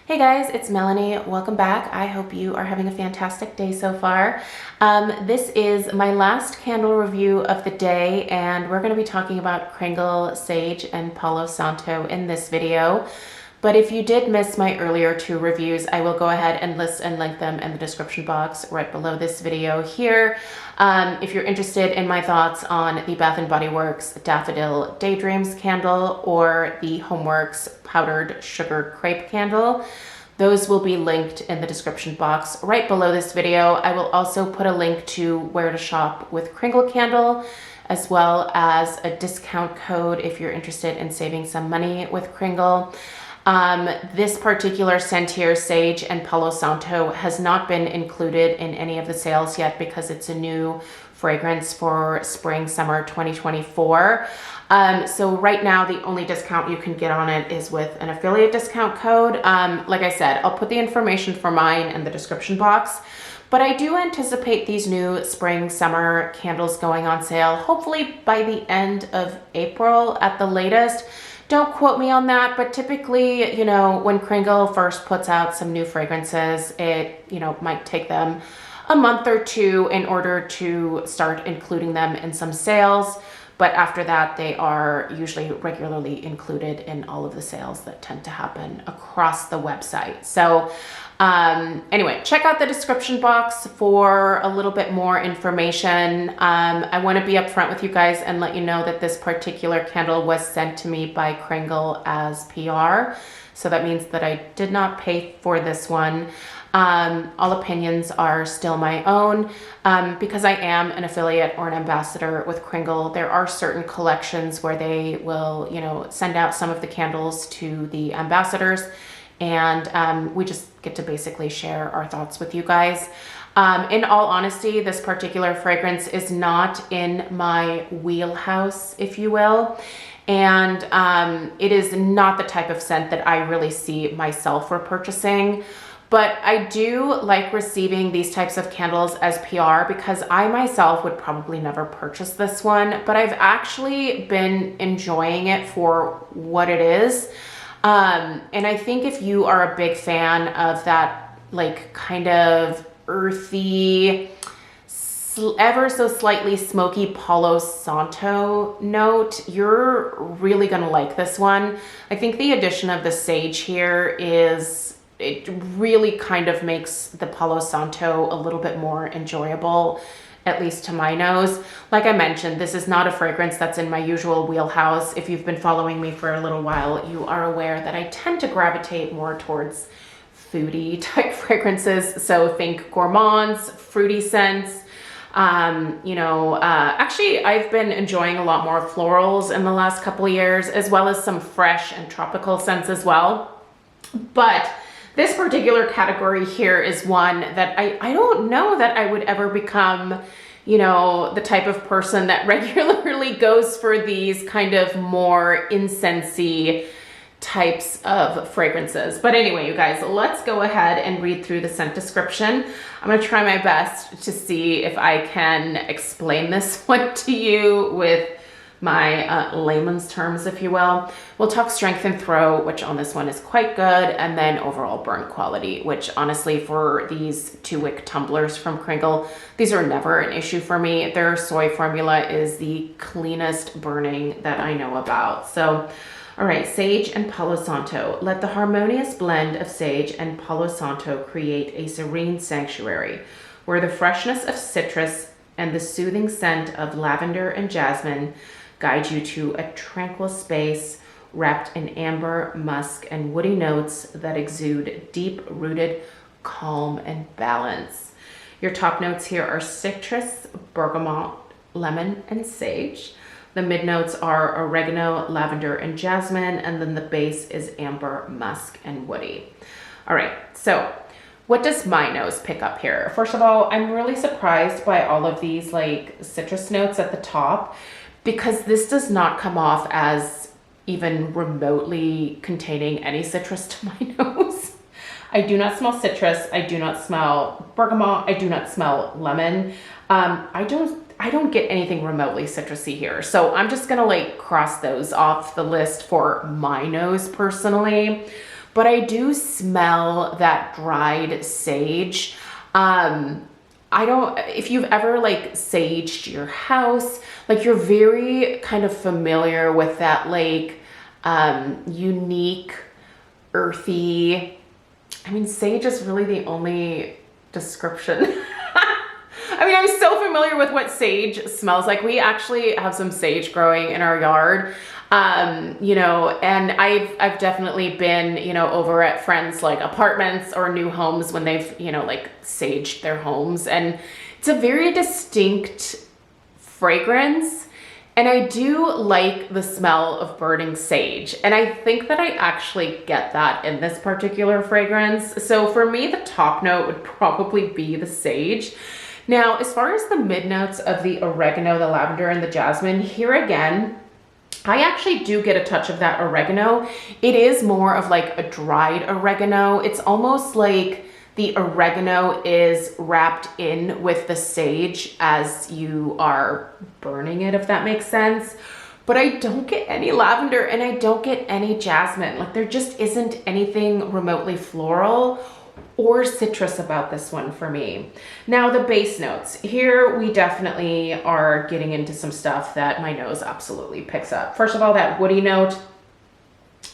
Hey guys, it's Melanie. Welcome back. I hope you are having a fantastic day so far. This is my last candle review of the day, and we're going to be talking about Kringle, Sage, and Palo Santo in this video. But if you did miss my earlier two reviews, I will go ahead and list and link them in the description box right below this video here. If you're interested in my thoughts on the Bath & Body Works Daffodil Daydreams candle or the Homeworks Powdered Sugar Crepe candle, those will be linked in the description box right below this video. I will also put a link to where to shop with Kringle candle, as well as a discount code if you're interested in saving some money with Kringle. This particular scent here, Sage and Palo Santo, has not been included in any of the sales yet because it's a new fragrance for spring summer 2024. So right now the only discount you can get on it is with an affiliate discount code. Like I said, I'll put the information for mine in the description box. But I do anticipate these new spring summer candles going on sale, hopefully by the end of April at the latest. Don't quote me on that, but typically, when Kringle first puts out some new fragrances, it, might take them a month or two in order to start including them in some sales. But after that, they are usually regularly included in all of the sales that tend to happen across the website. So anyway, check out the description box for a little bit more information. I want to be upfront with you guys and let you know that this particular candle was sent to me by Kringle as PR. So that means that I did not pay for this one. All opinions are still my own. Because I am an affiliate or an ambassador with Kringle, there are certain collections where they will, send out some of the candles to the ambassadors, and we just get to basically share our thoughts with you guys. In all honesty, this particular fragrance is not in my wheelhouse, if you will. And it is not the type of scent that I really see myself repurchasing. But I do like receiving these types of candles as PR because I myself would probably never purchase this one, but I've actually been enjoying it for what it is. And I think if you are a big fan of that, kind of earthy, ever so slightly smoky Palo Santo note, you're really gonna like this one. I think the addition of the sage here it really kind of makes the Palo Santo a little bit more enjoyable, at least to my nose. Like I mentioned, this is not a fragrance that's in my usual wheelhouse. If you've been following me for a little while, you are aware that I tend to gravitate more towards foodie type fragrances. So think gourmands, fruity scents. Actually, I've been enjoying a lot more florals in the last couple of years, as well as some fresh and tropical scents as well. But this particular category here is one that I don't know that I would ever become, the type of person that regularly goes for these kind of more incensey types of fragrances. But anyway, you guys, let's go ahead and read through the scent description. I'm going to try my best to see if I can explain this one to you with my layman's terms, if you will. We'll talk strength and throw, which on this one is quite good, and then overall burn quality, which honestly for these 2-wick tumblers from Kringle, these are never an issue for me. Their soy formula is the cleanest burning that I know about. So, all right, Sage and Palo Santo. Let the harmonious blend of Sage and Palo Santo create a serene sanctuary where the freshness of citrus and the soothing scent of lavender and jasmine guide you to a tranquil space wrapped in amber, musk, and woody notes that exude deep-rooted calm and balance. Your top notes here are citrus, bergamot, lemon, and sage. The mid notes are oregano, lavender, and jasmine, and then the base is amber, musk, and woody. All right, so what does my nose pick up here? First of all, I'm really surprised by all of these citrus notes at the top, because this does not come off as even remotely containing any citrus to my nose. I do not smell citrus. I do not smell bergamot. I do not smell lemon. I don't get anything remotely citrusy here. So I'm just gonna cross those off the list for my nose personally. but I do smell that dried sage. If you've ever like saged your house, like you're very kind of familiar with that like unique, earthy, I mean, sage is really the only description. I mean, I'm so familiar with what sage smells like. We actually have some sage growing in our yard. You know, and I've definitely been, you know, over at friends like apartments or new homes when they've, you know, like saged their homes, and it's a very distinct fragrance. And I do like the smell of burning sage. And I think that I actually get that in this particular fragrance. So for me, the top note would probably be the sage. Now, as far as the mid notes of the oregano, the lavender, and the jasmine, here again, I actually do get a touch of that oregano. It is more of like a dried oregano. It's almost like the oregano is wrapped in with the sage as you are burning it, if that makes sense. But I don't get any lavender and I don't get any jasmine. Like there just isn't anything remotely floral or citrus about this one for me. Now the base notes. Here we definitely are getting into some stuff that my nose absolutely picks up. First of all, that woody note.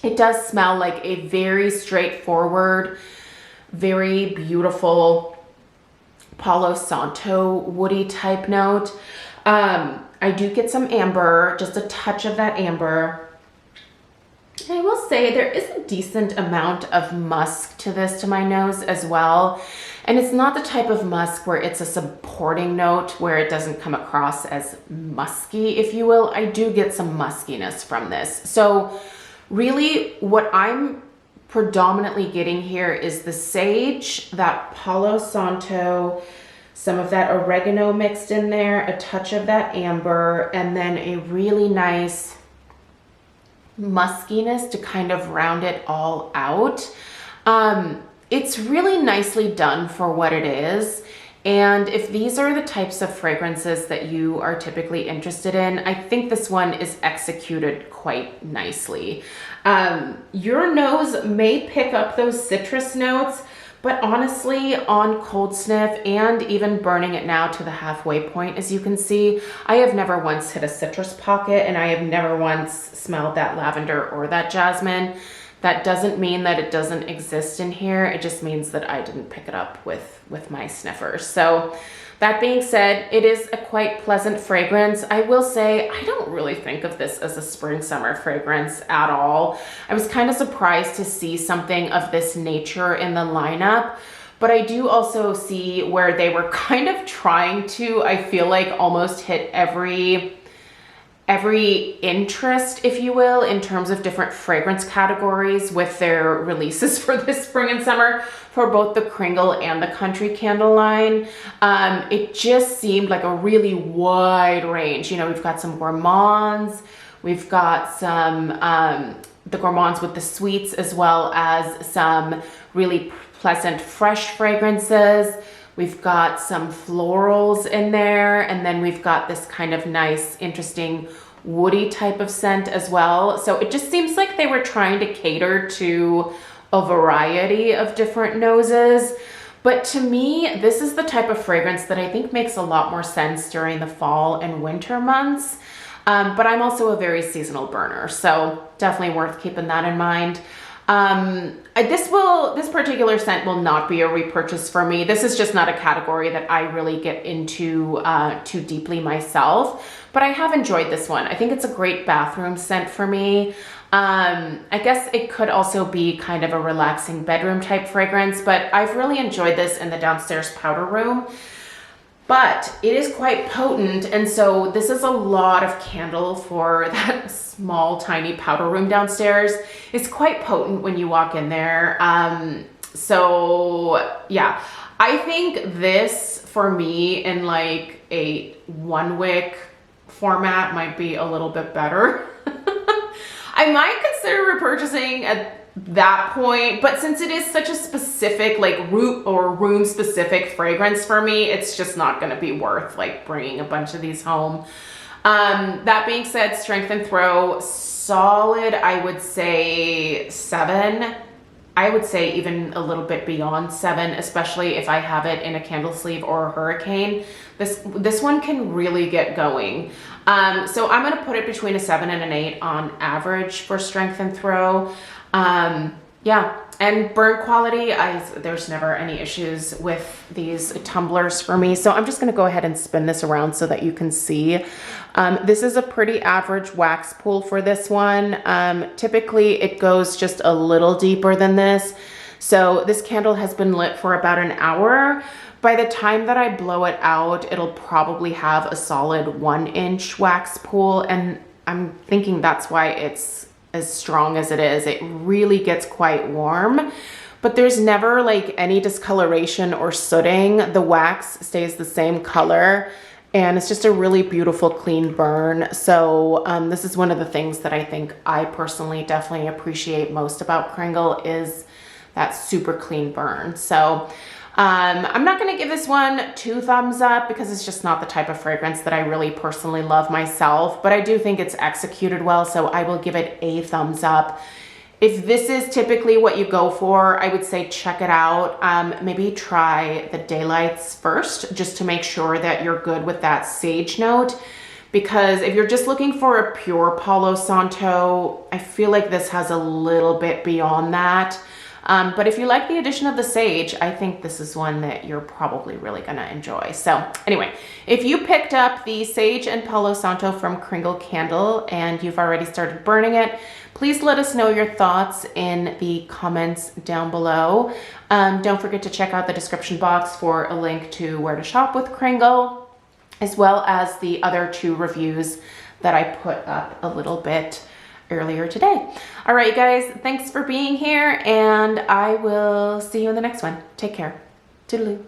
It does smell like a very straightforward, very beautiful Palo Santo woody type note. I do get some amber, just a touch of that amber. And I will say there is a decent amount of musk to this, to my nose as well. And it's not the type of musk where it's a supporting note where it doesn't come across as musky, if you will. I do get some muskiness from this. So really what I'm predominantly getting here is the sage, that Palo Santo, some of that oregano mixed in there, a touch of that amber, and then a really nice muskiness to kind of round it all out. It's really nicely done for what it is. And if these are the types of fragrances that you are typically interested in, I think this one is executed quite nicely. Your nose may pick up those citrus notes, but honestly, on cold sniff and even burning it now to the halfway point, as you can see, I have never once hit a citrus pocket and I have never once smelled that lavender or that jasmine. That doesn't mean that it doesn't exist in here. It just means that I didn't pick it up with my sniffers. So that being said, it is a quite pleasant fragrance. I will say, I don't really think of this as a spring summer fragrance at all. I was kind of surprised to see something of this nature in the lineup, but I do also see where they were kind of trying to, I feel like, almost hit every interest, if you will, in terms of different fragrance categories with their releases for this spring and summer for both the Kringle and the Country Candle line. It just seemed like a really wide range. You know, we've got some gourmands, we've got some, the gourmands with the sweets, as well as some really pleasant fresh fragrances. We've got some florals in there, and then we've got this kind of nice, interesting woody type of scent as well. So it just seems like they were trying to cater to a variety of different noses. But to me, this is the type of fragrance that I think makes a lot more sense during the fall and winter months. But I'm also a very seasonal burner, so definitely worth keeping that in mind. This particular scent will not be a repurchase for me. This is just not a category that I really get into too deeply myself, but I have enjoyed this one. I think it's a great bathroom scent for me. I guess it could also be kind of a relaxing bedroom type fragrance, but I've really enjoyed this in the downstairs powder room. But it is quite potent, and so this is a lot of candle for that small, tiny powder room downstairs. It's quite potent when you walk in there. So yeah, I think this for me in like a one wick format might be a little bit better. I might consider repurchasing at that point, but since it is such a specific like room specific fragrance for me, it's just not going to be worth like bringing a bunch of these home. That being said, strength and throw, solid, I would say 7. I would say even a little bit beyond 7, especially if I have it in a candle sleeve or a hurricane. This one can really get going. So I'm gonna put it between a 7 and an 8 on average for strength and throw. Yeah, and burn quality, there's never any issues with these tumblers for me. So I'm just gonna go ahead and spin this around so that you can see. This is a pretty average wax pool for this one. Typically it goes just a little deeper than this. So this candle has been lit for about an hour. By the time that I blow it out, it'll probably have a solid 1-inch wax pool. And I'm thinking that's why it's as strong as it is. It really gets quite warm, but there's never like any discoloration or sooting. The wax stays the same color and it's just a really beautiful clean burn. So this is one of the things that I think I personally definitely appreciate most about Kringle is that super clean burn. So I'm not going to give this one 2 thumbs up because it's just not the type of fragrance that I really personally love myself, but I do think it's executed well, so I will give it a thumbs up. If this is typically what you go for, I would say check it out. Maybe try the Daylights first just to make sure that you're good with that sage note, because if you're just looking for a pure Palo Santo, I feel like this has a little bit beyond that. But if you like the addition of the sage, I think this is one that you're probably really gonna enjoy. So anyway, if you picked up the sage and Palo Santo from Kringle Candle and you've already started burning it, please let us know your thoughts in the comments down below. Don't forget to check out the description box for a link to where to shop with Kringle, as well as the other 2 reviews that I put up a little bit earlier today. All right, you guys, thanks for being here, and I will see you in the next one. Take care. Toodaloo.